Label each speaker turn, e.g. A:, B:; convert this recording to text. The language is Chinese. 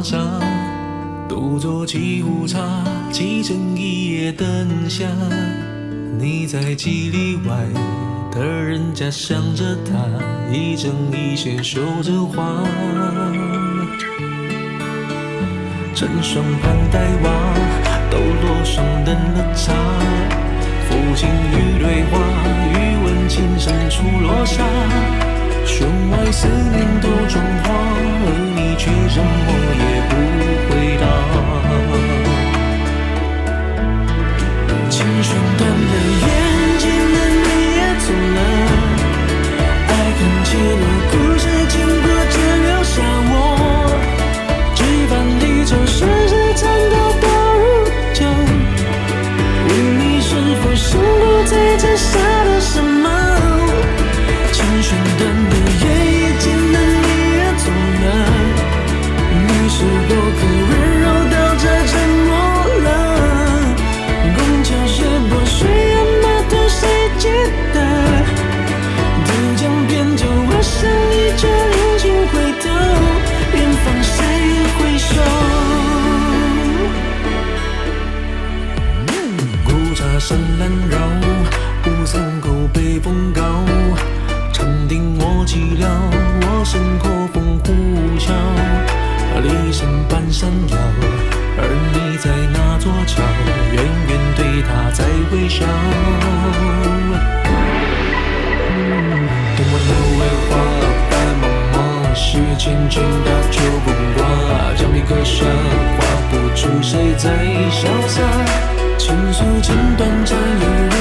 A: 上，独坐沏壶茶，沏成一夜灯下。你在几里外的人家想着他，一针一线绣着花。成双盘带袜，抖落双灯的茶。抚琴与对话，余温情深处落下。弦外思念都妆花，而你却沉默也不回答。琴弦断了，眼睛的你也走了，爱恨结了，故事经过只留下我。几番离愁，世事残酷到如今，问你是否心不在这下了什么？琴弦断了，夜已静了，你也走了，你是否可温柔到这沉默了？拱桥斜坡，水岸码头，谁记得？渡江边酒，我想你这临近回头，远方谁回首？古茶深蓝绕，乌桑口北风高。长亭我寂寥，我身后风呼啸，离身半山腰，而你在那座桥，远远对他在微笑。冬晚的桂花白茫茫，是千军大酒风刮，江边刻下，画不出谁在潇洒，倾诉间短暂有